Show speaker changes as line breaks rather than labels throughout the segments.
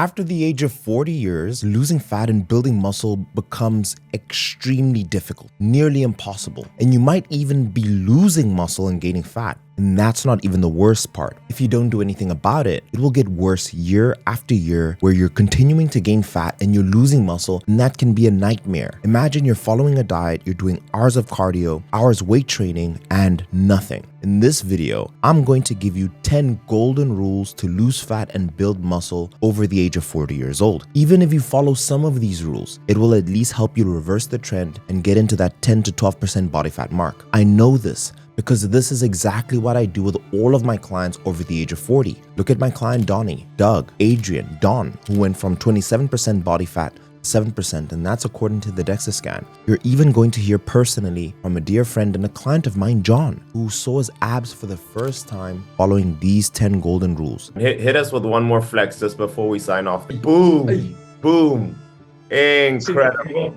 After the age of 40 years, losing fat and building muscle becomes extremely difficult, nearly impossible. And you might even be losing muscle and gaining fat. And that's not even the worst part. If you don't do anything about it, it will get worse year after year where you're continuing to gain fat and you're losing muscle, and that can be a nightmare. Imagine you're following a diet, you're doing hours of cardio, hours weight training, and nothing. In this video, I'm going to give you 10 golden rules to lose fat and build muscle over the age of 40 years old. Even if you follow some of these rules, it will at least help you reverse the trend and get into that 10 to 12% body fat mark. I know this because this is exactly what I do with all of my clients over the age of 40. Look at my client Donnie, Doug, Adrian, Don, who went from 27% body fat 7%, and that's according to the DEXA scan. You're even going to hear personally from a dear friend and a client of mine, John, who saw his abs for the first time following these 10 golden rules.
Hit us with one more flex just before we sign off. Boom, boom, incredible.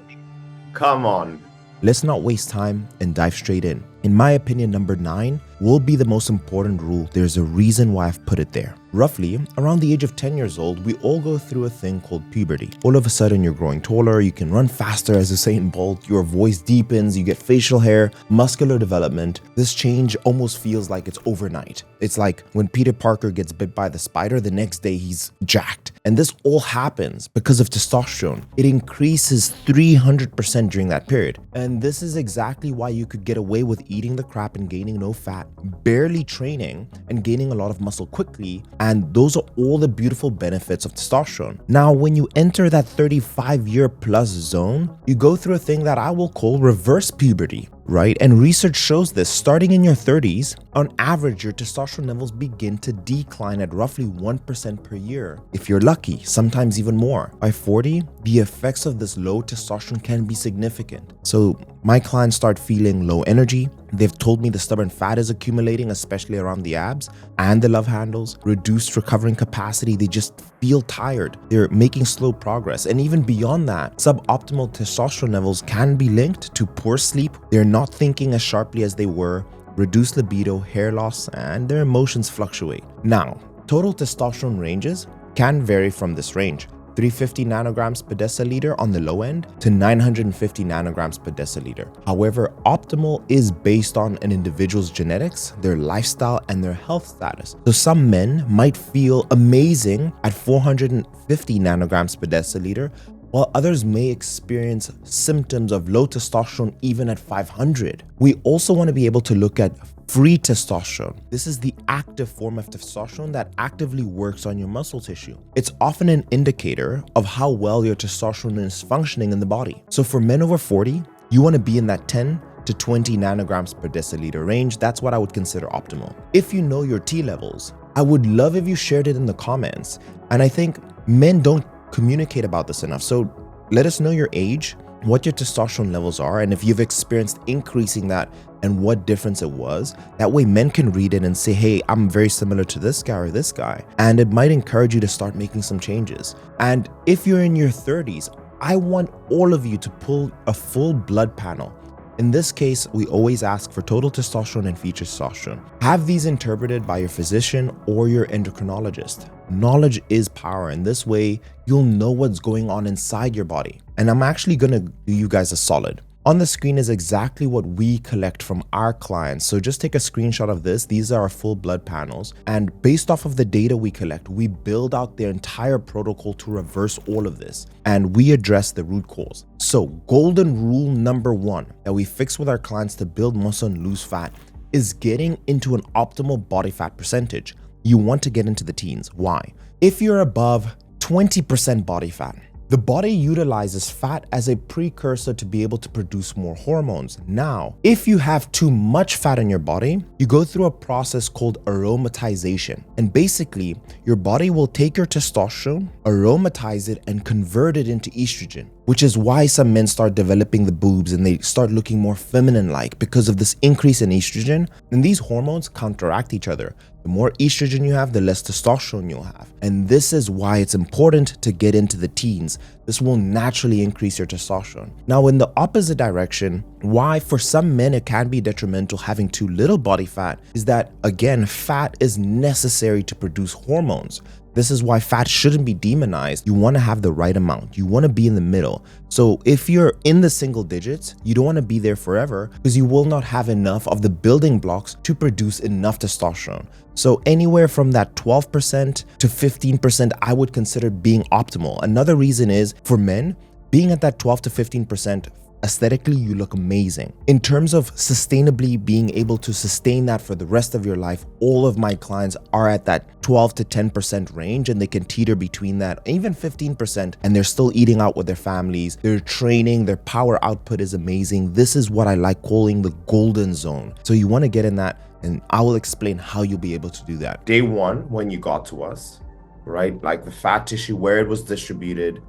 Come on.
Let's not waste time and dive straight in. In my opinion, number 9 will be the most important rule. There's a reason why I've put it there. Roughly, around the age of 10 years old, we all go through a thing called puberty. All of a sudden, you're growing taller, you can run faster as Usain Bolt, your voice deepens, you get facial hair, muscular development. This change almost feels like it's overnight. It's like when Peter Parker gets bit by the spider, the next day he's jacked. And this all happens because of testosterone. It increases 300% during that period. And this is exactly why you could get away with eating the crap and gaining no fat, barely training and gaining a lot of muscle quickly. And those are all the beautiful benefits of testosterone. Now, when you enter that 35-year plus zone, you go through a thing that I will call reverse puberty, right? And research shows this. Starting in your 30s, on average, your testosterone levels begin to decline at roughly 1% per year. If you're lucky, sometimes even more. By 40, the effects of this low testosterone can be significant. So my clients start feeling low energy. They've told me the stubborn fat is accumulating, especially around the abs and the love handles, reduced recovering capacity. They just feel tired. They're making slow progress. And even beyond that, suboptimal testosterone levels can be linked to poor sleep. They're not thinking as sharply as they were, reduced libido, hair loss, and their emotions fluctuate. Now, total testosterone ranges can vary from this range. 350 nanograms per deciliter on the low end to 950 nanograms per deciliter. However, optimal is based on an individual's genetics, their lifestyle, and their health status. So some men might feel amazing at 450 nanograms per deciliter, while others may experience symptoms of low testosterone even at 500. We also want to be able to look at free testosterone. This is the active form of testosterone that actively works on your muscle tissue. It's often an indicator of how well your testosterone is functioning in the body. So for men over 40, you want to be in that 10 to 20 nanograms per deciliter range. That's what I would consider optimal. If you know your T levels, I would love if you shared it in the comments. And I think men don't communicate about this enough. So let us know your age, what your testosterone levels are, and if you've experienced increasing that and what difference it was. That way men can read it and say, hey, I'm very similar to this guy or this guy. And it might encourage you to start making some changes. And if you're in your 30s, I want all of you to pull a full blood panel. In this case, we always ask for total testosterone and fetal testosterone. Have these interpreted by your physician or your endocrinologist. Knowledge is power, and this way you'll know what's going on inside your body. And I'm actually gonna do you guys a solid. On the screen is exactly what we collect from our clients. So just take a screenshot of this. These are our full blood panels. And based off of the data we collect, we build out their entire protocol to reverse all of this. And we address the root cause. So golden rule number 1 that we fix with our clients to build muscle and lose fat is getting into an optimal body fat percentage. You want to get into the teens. Why? If you're above 20% body fat, the body utilizes fat as a precursor to be able to produce more hormones. Now, if you have too much fat in your body, you go through a process called aromatization. And basically, your body will take your testosterone, aromatize it, and convert it into estrogen, which is why some men start developing the boobs and they start looking more feminine-like because of this increase in estrogen. And these hormones counteract each other. The more estrogen you have, the less testosterone you'll have. And this is why it's important to get into the teens. This will naturally increase your testosterone. Now, in the opposite direction, why for some men it can be detrimental having too little body fat is that, again, fat is necessary to produce hormones. This is why fat shouldn't be demonized. You want to have the right amount. You want to be in the middle. So if you're in the single digits, you don't want to be there forever because you will not have enough of the building blocks to produce enough testosterone. So anywhere from that 12% to 15%, I would consider being optimal. Another reason is for men, being at that 12 to 15%, aesthetically, you look amazing. In terms of sustainably being able to sustain that for the rest of your life, all of my clients are at that 12 to 10% range, and they can teeter between that, even 15%, and they're still eating out with their families. They're training, their power output is amazing. This is what I like calling the golden zone. So you want to get in that, and I will explain how you'll be able to do that.
Day one, when you got to us, right? Like the fat tissue, where it was distributed,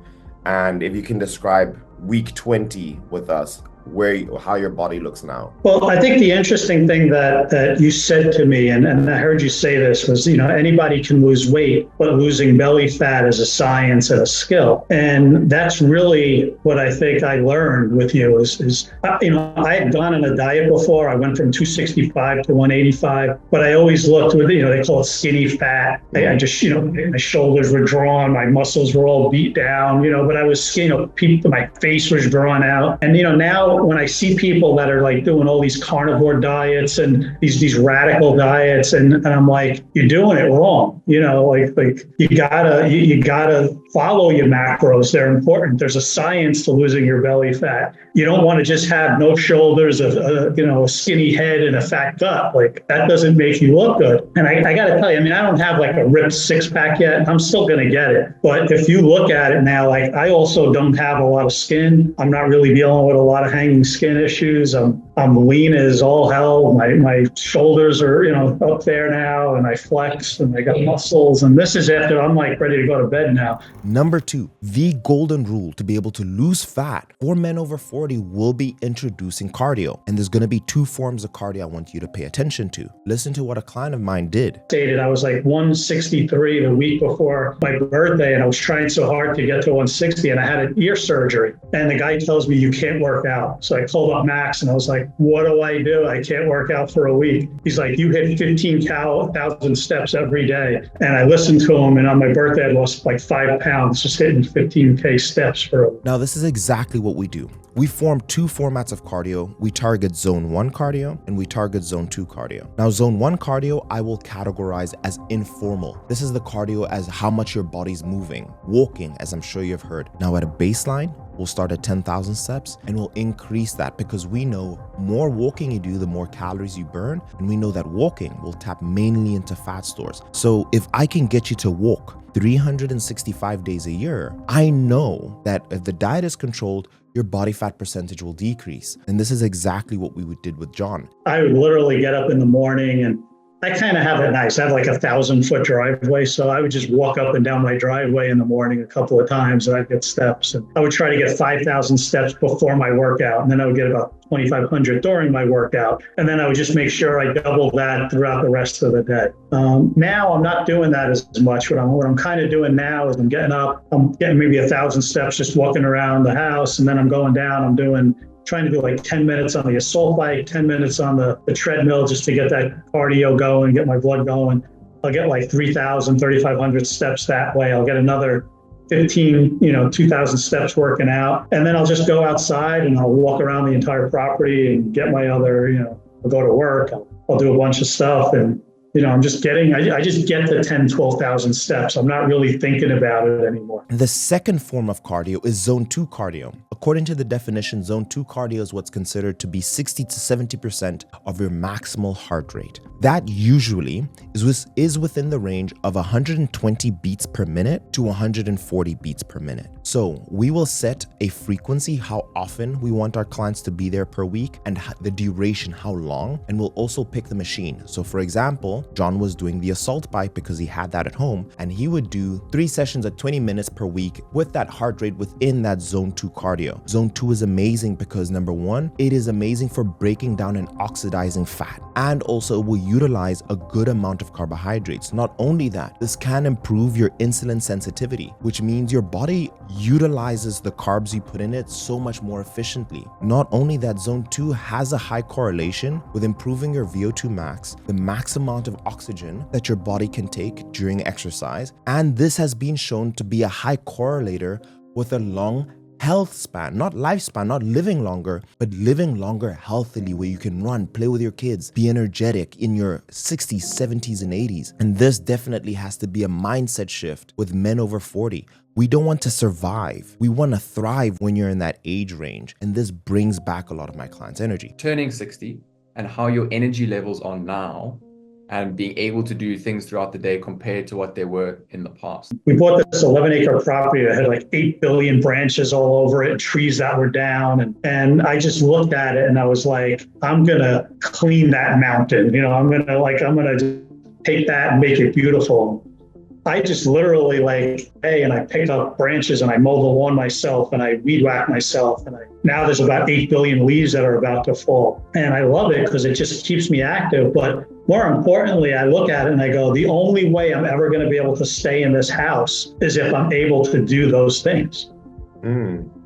and if you can describe week 20 with us, how your body looks now.
Well, I think the interesting thing that you said to me, and I heard you say this, was, anybody can lose weight, but losing belly fat is a science and a skill. And that's really what I think I learned with you is I had gone on a diet before. I went from 265 to 185, but I always looked with, they call it skinny fat. I just, my shoulders were drawn, my muscles were all beat down, but I was, my face was drawn out. And, now when I see people that are like doing all these carnivore diets and these radical diets, and I'm like, you're doing it wrong. Like you gotta follow your macros. They're important. There's a science to losing your belly fat. You don't want to just have no shoulders, a skinny head and a fat gut. Like that doesn't make you look good. And I got to tell you, I don't have like a ripped six pack yet. I'm still going to get it. But if you look at it now, like I also don't have a lot of skin. I'm not really dealing with a lot of hanging skin issues. I'm lean as all hell. My shoulders are, up there now, and I flex and I got muscles. And this is after I'm like ready to go to bed now.
Number 2, the golden rule to be able to lose fat for men over 40 will be introducing cardio. And there's going to be 2 forms of cardio I want you to pay attention to. Listen to what a client of mine did.
I was like 163 the week before my birthday, and I was trying so hard to get to 160, and I had an ear surgery. And the guy tells me you can't work out. So I called up Max and I was like, what do I do? I can't work out for a week. He's like, you hit 15,000 steps every day. And I listened to him, and on my birthday, I lost like 5 pounds just hitting 15K steps for a week.
Now, this is exactly what we do. We form 2 formats of cardio. We target zone 1 cardio and we target zone 2 cardio. Now, zone 1 cardio, I will categorize as informal. This is the cardio as how much your body's moving, walking, as I'm sure you've heard. Now, at a baseline, we'll start at 10,000 steps and we'll increase that because we know more walking you do, the more calories you burn. And we know that walking will tap mainly into fat stores. So if I can get you to walk 365 days a year, I know that if the diet is controlled, your body fat percentage will decrease. And this is exactly what we did with John.
I would literally get up in the morning, and I kind of have it nice. I have like 1,000-foot driveway. So I would just walk up and down my driveway in the morning a couple of times, and I'd get steps. And I would try to get 5,000 steps before my workout. And then I would get about 2,500 during my workout. And then I would just make sure I double that throughout the rest of the day. Now I'm not doing that as much. What I'm kind of doing now is I'm getting up, I'm getting maybe 1,000 steps, just walking around the house. And then I'm going down, trying to do like 10 minutes on the assault bike, 10 minutes on the treadmill, just to get that cardio going, get my blood going. I'll get like 3,000, 3,500 steps that way. I'll get another 2,000 steps working out. And then I'll just go outside and I'll walk around the entire property and get my other, I'll go to work. I'll do a bunch of stuff. And, I just get the 10, 12,000 steps. I'm not really thinking about it anymore.
The second form of cardio is zone 2 cardio. According to the definition, zone 2 cardio is what's considered to be 60 to 70% of your maximal heart rate. That usually is within the range of 120 beats per minute to 140 beats per minute. So we will set a frequency, how often we want our clients to be there per week, and the duration, how long, and we'll also pick the machine. So for example, John was doing the assault bike because he had that at home, and he would do 3 sessions at 20 minutes per week with that heart rate within that zone 2 cardio. Zone 2 is amazing because number 1, it is amazing for breaking down and oxidizing fat, and also will utilize a good amount of carbohydrates. Not only that, this can improve your insulin sensitivity, which means your body utilizes the carbs you put in it so much more efficiently. Not only that, zone 2 has a high correlation with improving your VO2 max, the max amount of of oxygen that your body can take during exercise. And this has been shown to be a high correlator with a long health span, not lifespan, not living longer, but living longer healthily, where you can run, play with your kids, be energetic in your 60s, 70s, and 80s. And this definitely has to be a mindset shift with men over 40. We don't want to survive. We want to thrive when you're in that age range. And this brings back a lot of my clients' energy.
Turning 60 and how your energy levels are now and being able to do things throughout the day compared to what they were in the past.
We bought this 11-acre property that had like 8 billion branches all over it, trees that were down. And I just looked at it and I was like, I'm going to clean that mountain. I'm going to take that and make it beautiful. I just literally and I picked up branches and I mowed the lawn myself and I weed whacked myself. And now there's about 8 billion leaves that are about to fall. And I love it because it just keeps me active. But more importantly, I look at it and I go, the only way I'm ever going to be able to stay in this house is if I'm able to do those things.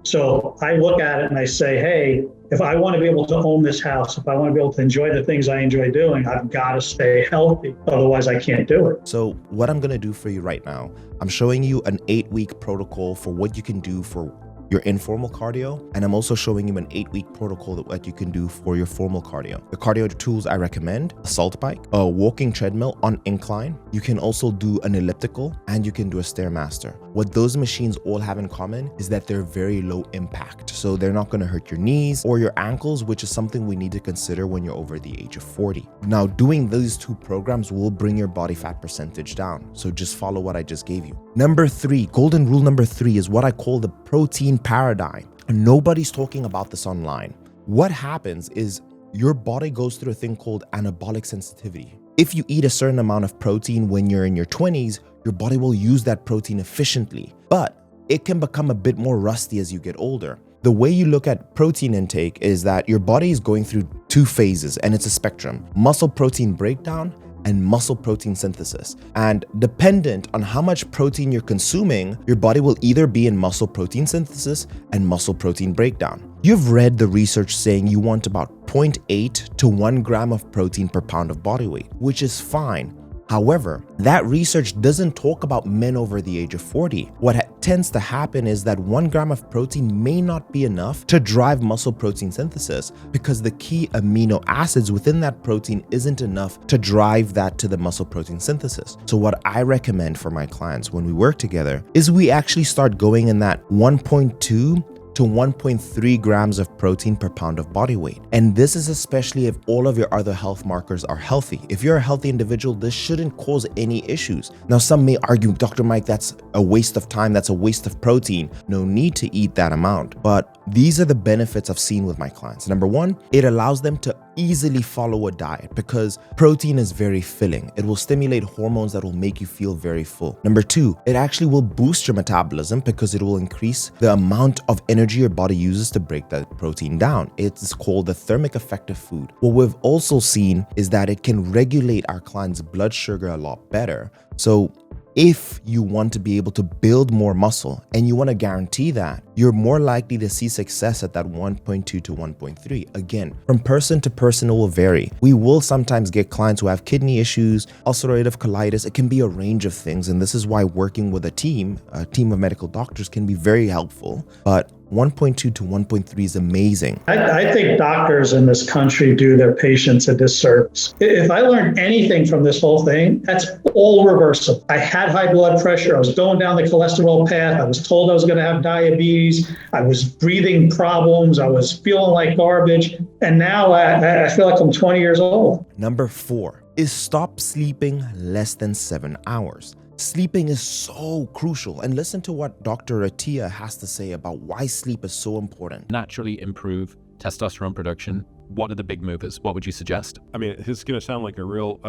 So I look at it and I say, hey, if I want to be able to own this house, if I want to be able to enjoy the things I enjoy doing, I've got to stay healthy. Otherwise, I can't do it.
So what I'm going to do for you right now, I'm showing you an 8-week protocol for what you can do for your informal cardio, and I'm also showing you an 8-week protocol that you can do for your formal cardio. The cardio tools I recommend: a salt bike, a walking treadmill on incline. You can also do an elliptical, and you can do a Stairmaster. What those machines all have in common is that they're very low impact, so they're not going to hurt your knees or your ankles, which is something we need to consider when you're over the age of 40. Now, doing these 2 programs will bring your body fat percentage down, so just follow what I just gave you. Number 3, golden rule number 3 is what I call the protein paradigm. And nobody's talking about this online. What happens is your body goes through a thing called anabolic sensitivity. If you eat a certain amount of protein when you're in your 20s, your body will use that protein efficiently, but it can become a bit more rusty as you get older. The way you look at protein intake is that your body is going through 2 phases, and it's a spectrum: muscle protein breakdown and muscle protein synthesis. And dependent on how much protein you're consuming, your body will either be in muscle protein synthesis and muscle protein breakdown. You've read the research saying you want about 0.8 to 1 gram of protein per pound of body weight, which is fine. However, that research doesn't talk about men over the age of 40. What tends to happen is that 1 gram of protein may not be enough to drive muscle protein synthesis because the key amino acids within that protein isn't enough to drive that to the muscle protein synthesis. So what I recommend for my clients when we work together is we actually start going in that 1.2 to 1.3 grams of protein per pound of body weight. And this is especially if all of your other health markers are healthy. If you're a healthy individual, this shouldn't cause any issues. Now, some may argue, Dr. Mike, that's a waste of time, that's a waste of protein. No need to eat that amount. But these are the benefits I've seen with my clients. Number 1, it allows them to easily follow a diet because protein is very filling. It will stimulate hormones that will make you feel very full. Number 2, it actually will boost your metabolism because it will increase the amount of energy your body uses to break that protein down. It's called the thermic effect of food. What we've also seen is that it can regulate our clients' blood sugar a lot better. So if you want to be able to build more muscle and you want to guarantee that, you're more likely to see success at that 1.2 to 1.3. Again, from person to person, it will vary. We will sometimes get clients who have kidney issues, ulcerative colitis. It can be a range of things. And this is why working with a team of medical doctors can be very helpful. But 1.2 to 1.3 is amazing.
I think doctors in this country do their patients a disservice. If I learned anything from this whole thing, that's all reversible. I had high blood pressure. I was going down the cholesterol path. I was told I was going to have diabetes. I was breathing problems. I was feeling like garbage. And now I feel like I'm 20 years old.
Number 4 is stop sleeping less than 7 hours. Sleeping is so crucial, and listen to what Dr. Atia has to say about why sleep is so important.
Naturally improve testosterone production. What are the big movers? What would you suggest?
I mean, it's going to sound like a real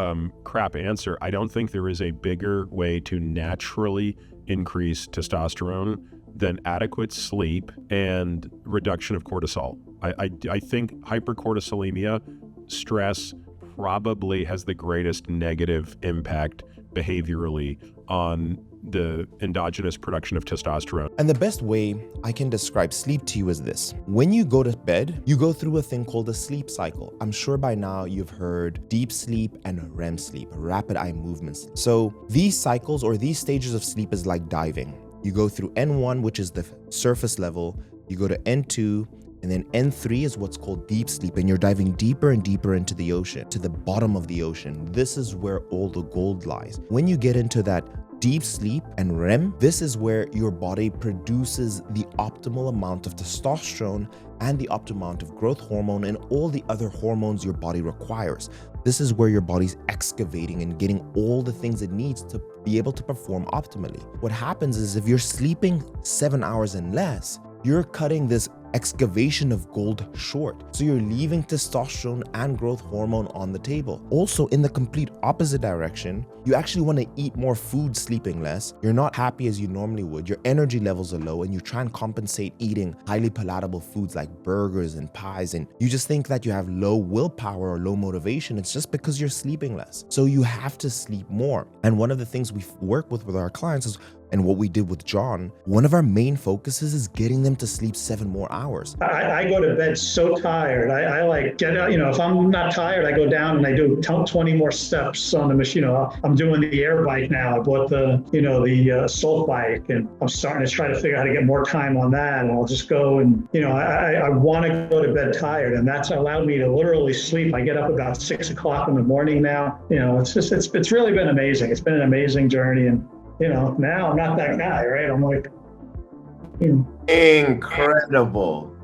crap answer. I don't think there is a bigger way to naturally increase testosterone than adequate sleep and reduction of cortisol. I think hypercortisolemia, stress, probably has the greatest negative impact behaviorally on the endogenous production of testosterone.
And the best way I can describe sleep to you is this. When you go to bed, you go through a thing called a sleep cycle. I'm sure by now you've heard deep sleep and REM sleep, rapid eye movements. So these cycles or these stages of sleep is like diving. You go through N1, which is the surface level. You go to N2, and then N3 is what's called deep sleep, and you're diving deeper and deeper into the ocean, to the bottom of the ocean. This is where all the gold lies. When you get into that deep sleep and REM, this is where your body produces the optimal amount of testosterone and the optimal amount of growth hormone and all the other hormones your body requires. This is where your body's excavating and getting all the things it needs to be able to perform optimally. What happens is if you're sleeping 7 hours and less, you're cutting this excavation of gold short. So you're leaving testosterone and growth hormone on the table. Also, in the complete opposite direction, you actually want to eat more food sleeping less. You're not happy as you normally would. Your energy levels are low and you try and compensate eating highly palatable foods like burgers and pies, and you just think that you have low willpower or low motivation. It's just because you're sleeping less. So you have to sleep more. And one of the things we work with our clients is, and what we did with John, one of our main focuses is getting them to sleep 7 more hours.
I go to bed so tired. I like get out, if I'm not tired, I go down and I do 20 more steps on the machine. I'm doing the air bike now. I bought the Soul bike, and I'm starting to try to figure out how to get more time on that. And I'll just go and, I want to go to bed tired, and that's allowed me to literally sleep. I get up about 6 o'clock in the morning now. It's really been amazing. It's been an amazing journey. And, now I'm not that guy, right? I'm like,
Incredible.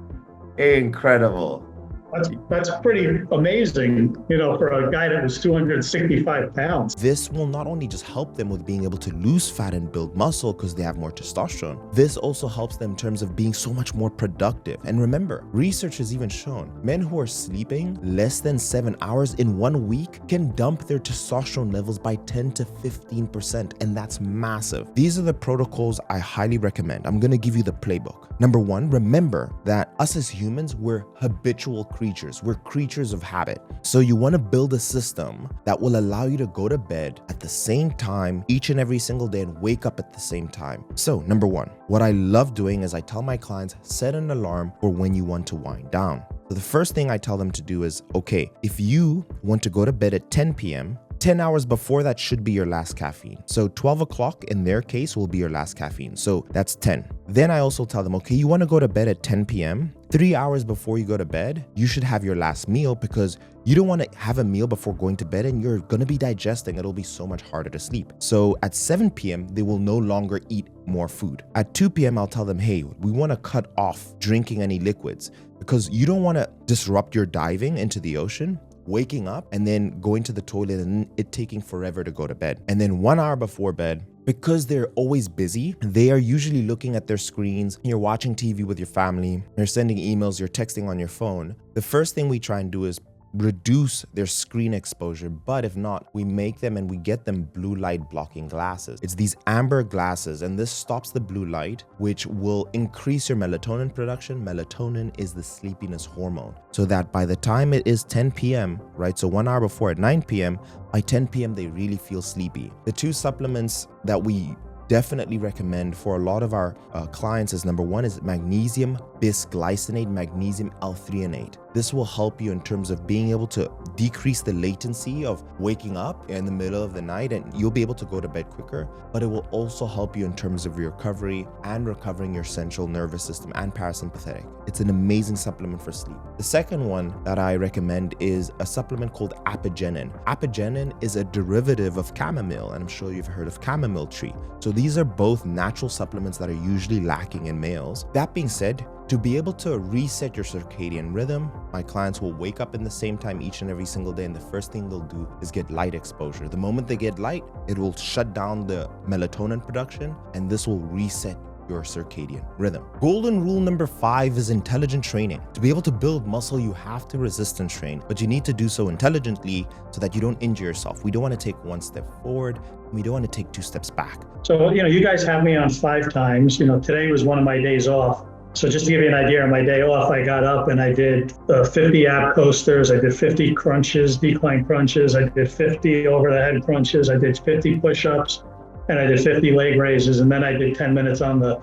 That's pretty amazing, for a guy that was 265 pounds.
This will not only just help them with being able to lose fat and build muscle because they have more testosterone, this also helps them in terms of being so much more productive. And remember, research has even shown men who are sleeping less than 7 hours in 1 week can dump their testosterone levels by 10 to 15%, and that's massive. These are the protocols I highly recommend. I'm going to give you the playbook. Number 1, remember that us as humans, we're habitual creatures. We're creatures of habit. So you want to build a system that will allow you to go to bed at the same time each and every single day and wake up at the same time. So number 1, what I love doing is I tell my clients, set an alarm for when you want to wind down. So the first thing I tell them to do is, okay, if you want to go to bed at 10 p.m., 10 hours before that should be your last caffeine. So 12 o'clock in their case will be your last caffeine. So that's 10. Then I also tell them, okay, you want to go to bed at 10 p.m. 3 hours before you go to bed, you should have your last meal, because you don't want to have a meal before going to bed and you're going to be digesting. It'll be so much harder to sleep. So at 7 p.m., they will no longer eat more food. At 2 p.m., I'll tell them, hey, we want to cut off drinking any liquids, because you don't want to disrupt your diving into the ocean, waking up and then going to the toilet and it taking forever to go to bed. And then 1 hour before bed, because they're always busy, they are usually looking at their screens. You're watching TV with your family, you're sending emails, you're texting on your phone. The first thing we try and do is reduce their screen exposure, but if not, we make them and we get them blue light blocking glasses. It's these amber glasses, and this stops the blue light, which will increase your melatonin production. Melatonin is the sleepiness hormone, so that by the time it is 10 p.m., right, so 1 hour before at 9 p.m., by 10 p.m. they really feel sleepy. The 2 supplements that we definitely recommend for a lot of our clients is, number 1 is magnesium bisglycinate, magnesium L-threonate. This will help you in terms of being able to decrease the latency of waking up in the middle of the night, and you'll be able to go to bed quicker, but it will also help you in terms of your recovery and recovering your central nervous system and parasympathetic. It's an amazing supplement for sleep. The second one that I recommend is a supplement called apigenin. Apigenin is a derivative of chamomile, and I'm sure you've heard of chamomile tree. So these are both natural supplements that are usually lacking in males. That being said, to be able to reset your circadian rhythm, my clients will wake up in the same time each and every single day, and the first thing they'll do is get light exposure. The moment they get light, it will shut down the melatonin production, and this will reset your circadian rhythm. Golden rule number 5 is intelligent training. To be able to build muscle, you have to resistance train, but you need to do so intelligently so that you don't injure yourself. We don't want to take 1 step forward, and we don't want to take 2 steps back.
So, you guys have me on 5 times. Today was one of my days off. So just to give you an idea, on my day off, I got up and I did 50 ab coasters. I did 50 crunches, decline crunches. I did 50 over the head crunches. I did 50 push-ups. and I did 50 leg raises, and then I did 10 minutes on the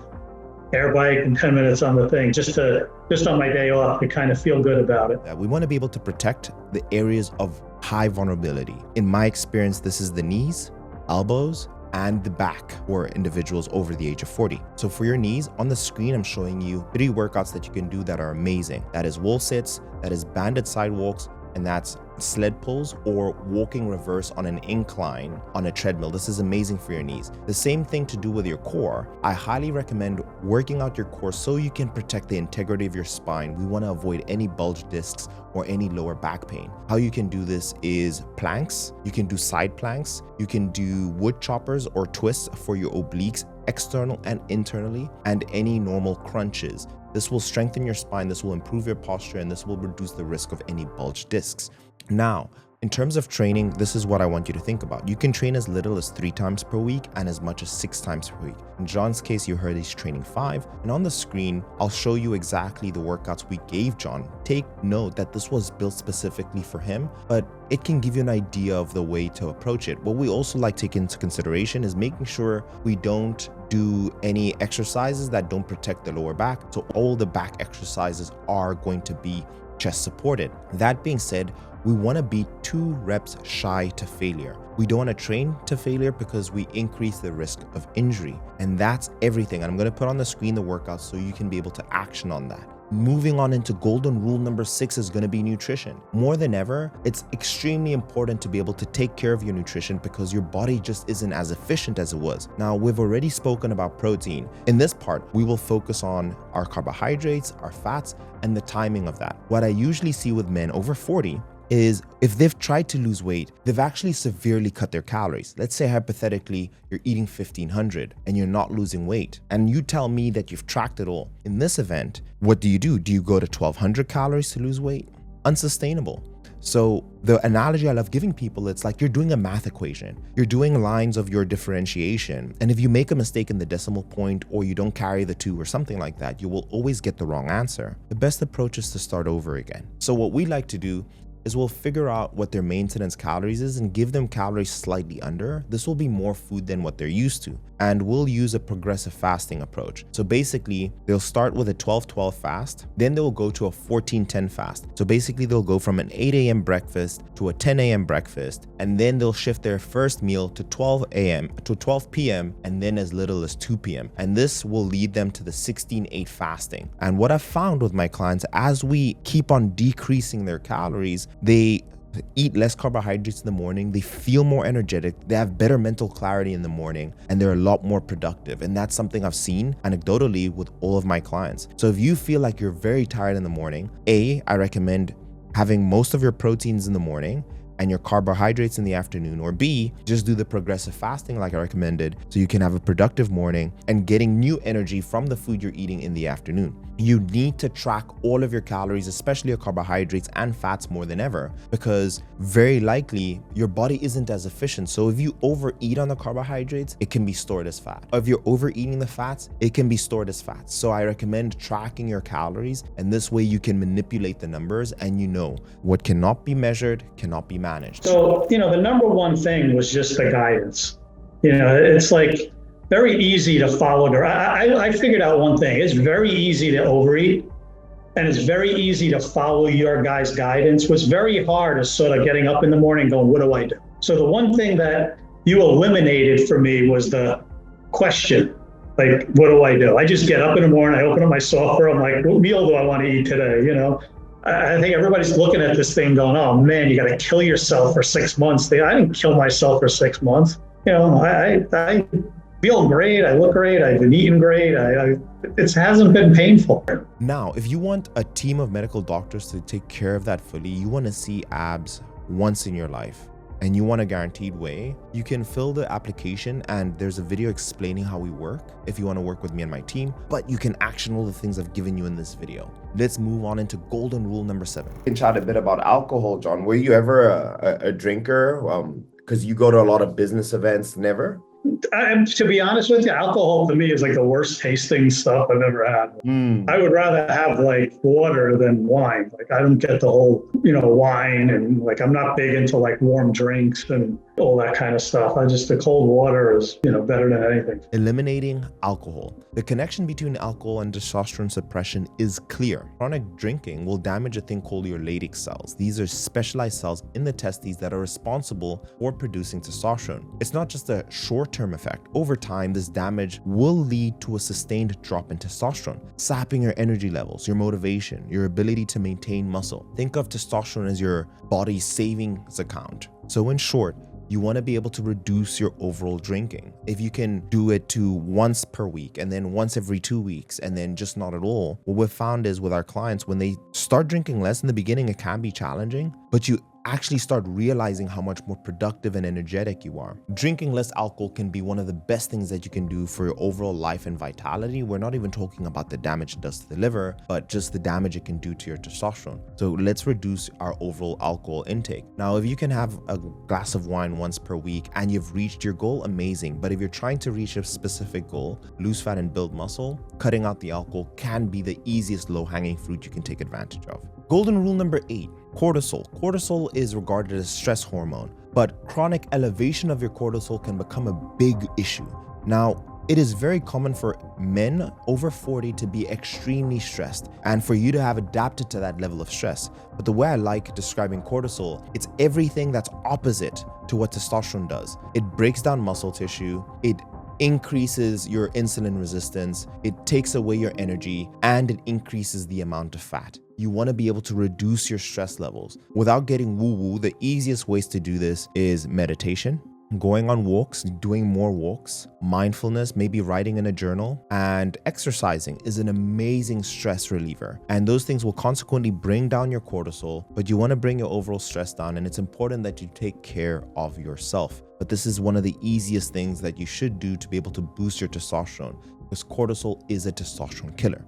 air bike and 10 minutes on the thing, just on my day off to kind of feel good about it.
We want to be able to protect the areas of high vulnerability. In my experience, this is the knees, elbows, and the back for individuals over the age of 40. So for your knees, on the screen, I'm showing you 3 workouts that you can do that are amazing. That is wall sits, that is banded sidewalks, and that's sled pulls or walking reverse on an incline on a treadmill. This is amazing for your knees. The same thing to do with your core. I highly recommend working out your core so you can protect the integrity of your spine. We want to avoid any bulge discs or any lower back pain. How you can do this is planks. You can do side planks. You can do wood choppers or twists for your obliques, external and internally, and any normal crunches. This will strengthen your spine, this will improve your posture, and this will reduce the risk of any bulge discs. Now, in terms of training, this is what I want you to think about. You can train as little as 3 times per week and as much as 6 times per week. In John's case, you heard he's training 5. And on the screen, I'll show you exactly the workouts we gave John. Take note that this was built specifically for him, but it can give you an idea of the way to approach it. What we also like to take into consideration is making sure we don't do any exercises that don't protect the lower back. So all the back exercises are going to be chest supported. That being said, we want to be 2 reps shy to failure. We don't want to train to failure because we increase the risk of injury. And that's everything. And I'm going to put on the screen the workouts so you can be able to action on that. Moving on into golden rule number 6 is going to be nutrition. More than ever, it's extremely important to be able to take care of your nutrition because your body just isn't as efficient as it was. Now, we've already spoken about protein. In this part, we will focus on our carbohydrates, our fats, and the timing of that. What I usually see with men over 40 is if they've tried to lose weight, they've actually severely cut their calories. Let's say hypothetically, you're eating 1,500 and you're not losing weight. And you tell me that you've tracked it all. In this event, what do? Do you go to 1,200 calories to lose weight? Unsustainable. So the analogy I love giving people, it's like you're doing a math equation. You're doing lines of your differentiation. And if you make a mistake in the decimal point or you don't carry the 2 or something like that, you will always get the wrong answer. The best approach is to start over again. So what we like to do is we'll figure out what their maintenance calories is and give them calories slightly under. This will be more food than what they're used to. And we'll use a progressive fasting approach. So basically, they'll start with a 12-12 fast, then they'll go to a 14-10 fast. So basically, they'll go from an 8 a.m. breakfast to a 10 a.m. breakfast, and then they'll shift their first meal to 12 a.m. to 12 p.m. and then as little as 2 p.m. And this will lead them to the 16-8 fasting. And what I've found with my clients, as we keep on decreasing their calories, they eat less carbohydrates in the morning, they feel more energetic, they have better mental clarity in the morning, and they're a lot more productive. And that's something I've seen anecdotally with all of my clients. So if you feel like you're very tired in the morning, I recommend having most of your proteins in the morning and your carbohydrates in the afternoon, or B, just do the progressive fasting like I recommended so you can have a productive morning and getting new energy from the food you're eating in the afternoon. You need to track all of your calories, especially your carbohydrates and fats more than ever, because very likely your body isn't as efficient. So if you overeat on the carbohydrates, it can be stored as fat. If you're overeating the fats, it can be stored as fat. So I recommend tracking your calories, and this way you can manipulate the numbers and you know what cannot be measured cannot be managed.
So, the number one thing was just the guidance. It's like very easy to follow. I figured out one thing. It's very easy to overeat, and it's very easy to follow your guys' guidance. What's very hard is sort of getting up in the morning going, what do I do? So the one thing that you eliminated for me was the question. Like, what do I do? I just get up in the morning, I open up my software, I'm like, what meal do I want to eat today? I think everybody's looking at this thing going, oh man, you got to kill yourself for 6 months. I didn't kill myself for 6 months. I feel great. I look great. I've been eating great. It hasn't been painful.
Now, if you want a team of medical doctors to take care of that fully, you want to see abs once in your life, and you want a guaranteed way, you can fill the application and there's a video explaining how we work if you want to work with me and my team, but you can action all the things I've given you in this video. Let's move on into golden rule number 7.
We can chat a bit about alcohol, John. Were you ever a drinker? Because you go to a lot of business events. Never?
To be honest with you, alcohol to me is like the worst tasting stuff I've ever had. I would rather have like water than wine. Like I don't get the whole, wine, and like I'm not big into like warm drinks and all that kind of stuff. The cold water is, better than anything.
Eliminating alcohol. The connection between alcohol and testosterone suppression is clear. Chronic drinking will damage a thing called your Leydig cells. These are specialized cells in the testes that are responsible for producing testosterone. It's not just a short-term effect. Over time, this damage will lead to a sustained drop in testosterone, sapping your energy levels, your motivation, your ability to maintain muscle. Think of testosterone as your body's savings account. So in short, you want to be able to reduce your overall drinking. If you can do it to once per week and then once every 2 weeks and then just not at all, what we've found is with our clients, when they start drinking less in the beginning, it can be challenging, but you actually start realizing how much more productive and energetic you are. Drinking less alcohol can be one of the best things that you can do for your overall life and vitality. We're not even talking about the damage it does to the liver, but just the damage it can do to your testosterone. So let's reduce our overall alcohol intake. Now, if you can have a glass of wine once per week and you've reached your goal, amazing. But if you're trying to reach a specific goal, lose fat and build muscle, cutting out the alcohol can be the easiest low-hanging fruit you can take advantage of. Golden rule number 8, cortisol. Cortisol is regarded as stress hormone, but chronic elevation of your cortisol can become a big issue. Now, it is very common for men over 40 to be extremely stressed and for you to have adapted to that level of stress. But the way I like describing cortisol, it's everything that's opposite to what testosterone does. It breaks down muscle tissue, it increases your insulin resistance, it takes away your energy, and it increases the amount of fat. You want to be able to reduce your stress levels. Without getting woo-woo, the easiest ways to do this is meditation, going on walks, doing more walks, mindfulness, maybe writing in a journal, and exercising is an amazing stress reliever. And those things will consequently bring down your cortisol, but you want to bring your overall stress down, and it's important that you take care of yourself. But this is one of the easiest things that you should do to be able to boost your testosterone, because cortisol is a testosterone killer.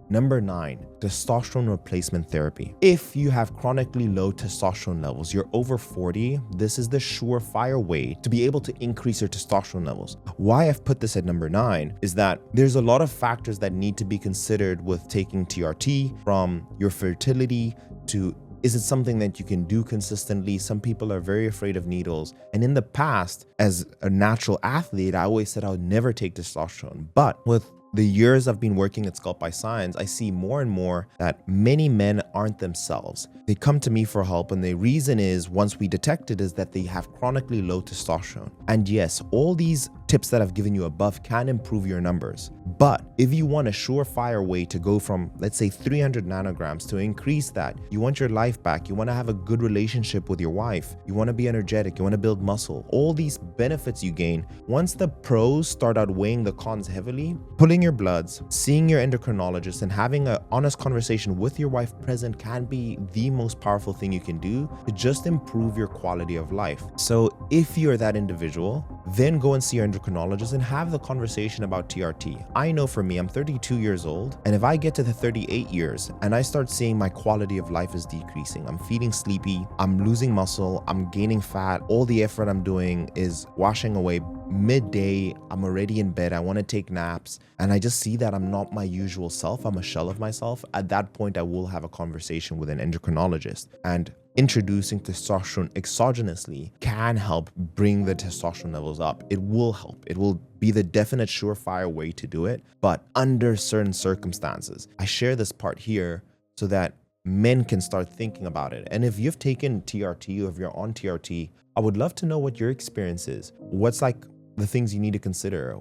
Number 9, testosterone replacement therapy. If you have chronically low testosterone levels, you're over 40, this is the surefire way to be able to increase your testosterone levels. Why I've put this at number 9 is that there's a lot of factors that need to be considered with taking TRT, from your fertility to is it something that you can do consistently? Some people are very afraid of needles. And in the past, as a natural athlete, I always said I would never take testosterone. But with the years I've been working at Sculpt by Science, I see more and more that many men aren't themselves. They come to me for help, and the reason is, once we detect it, is that they have chronically low testosterone. And yes, all these tips that I've given you above can improve your numbers. But if you want a surefire way to go from, let's say, 300 nanograms to increase that, you want your life back, you want to have a good relationship with your wife, you want to be energetic, you want to build muscle, all these benefits you gain, once the pros start outweighing the cons heavily, pulling your bloods, seeing your endocrinologist, and having an honest conversation with your wife present can be the most powerful thing you can do to just improve your quality of life. So if you're that individual, then go and see your endocrinologist and have the conversation about TRT. I know for me, I'm 32 years old, and if I get to the 38 years and I start seeing my quality of life is decreasing, I'm feeling sleepy, I'm losing muscle, I'm gaining fat, all the effort I'm doing is washing away, midday, I'm already in bed, I want to take naps, and I just see that I'm not my usual self, I'm a shell of myself, at that point I will have a conversation with an endocrinologist. And introducing testosterone exogenously can help bring the testosterone levels up. It will help. It will be the definite surefire way to do it, but under certain circumstances. I share this part here so that men can start thinking about it. And if you've taken TRT, or if you're on TRT, I would love to know what your experience is. What's like the things you need to consider?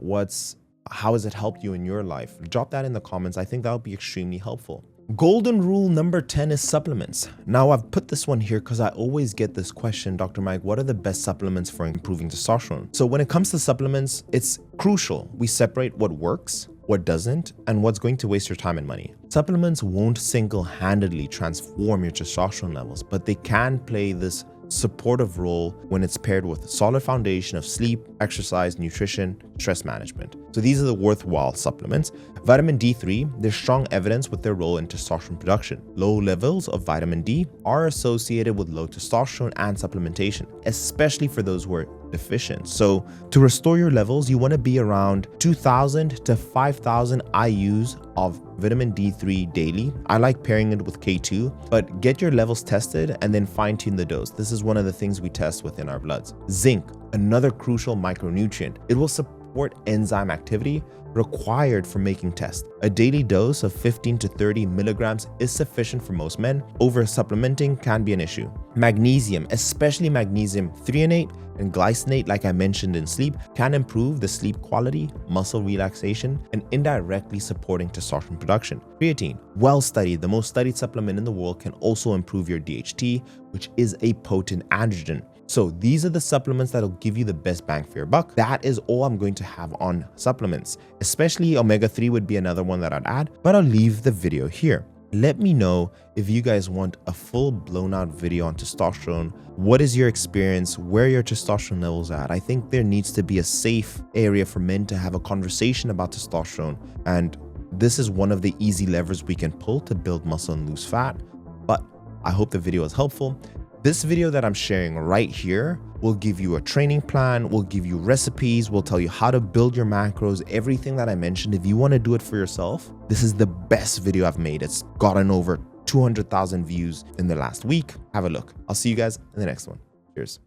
How has it helped you in your life? Drop that in the comments. I think that would be extremely helpful. Golden rule number 10 is supplements. Now, I've put this one here because I always get this question, Dr. Mike, what are the best supplements for improving testosterone? So when it comes to supplements, it's crucial we separate what works, what doesn't, and what's going to waste your time and money. Supplements won't single-handedly transform your testosterone levels, but they can play this supportive role when it's paired with a solid foundation of sleep, exercise, nutrition, stress management. So these are the worthwhile supplements. Vitamin D3, there's strong evidence with their role in testosterone production. Low levels of vitamin D are associated with low testosterone and supplementation, especially for those who are deficient. So to restore your levels, you want to be around 2,000 to 5,000 IUs of vitamin D3 daily. I like pairing it with K2, but get your levels tested and then fine tune the dose. This is one of the things we test within our bloods. Zinc, another crucial micronutrient. It will support enzyme activity required for making tests. A daily dose of 15 to 30 milligrams is sufficient for most men. Over supplementing can be an issue. Magnesium, especially magnesium threonate and glycinate, like I mentioned in sleep, can improve the sleep quality, muscle relaxation, and indirectly supporting testosterone production. Creatine, well studied, the most studied supplement in the world, can also improve your DHT, which is a potent androgen. So these are the supplements that'll give you the best bang for your buck. That is all I'm going to have on supplements. Especially omega-3 would be another one that I'd add, but I'll leave the video here. Let me know if you guys want a full blown out video on testosterone. What is your experience? Where are your testosterone levels at? I think there needs to be a safe area for men to have a conversation about testosterone. And this is one of the easy levers we can pull to build muscle and lose fat. But I hope the video is helpful. This video that I'm sharing right here will give you a training plan, will give you recipes, will tell you how to build your macros, everything that I mentioned. If you want to do it for yourself, this is the best video I've made. It's gotten over 200,000 views in the last week. Have a look. I'll see you guys in the next one. Cheers.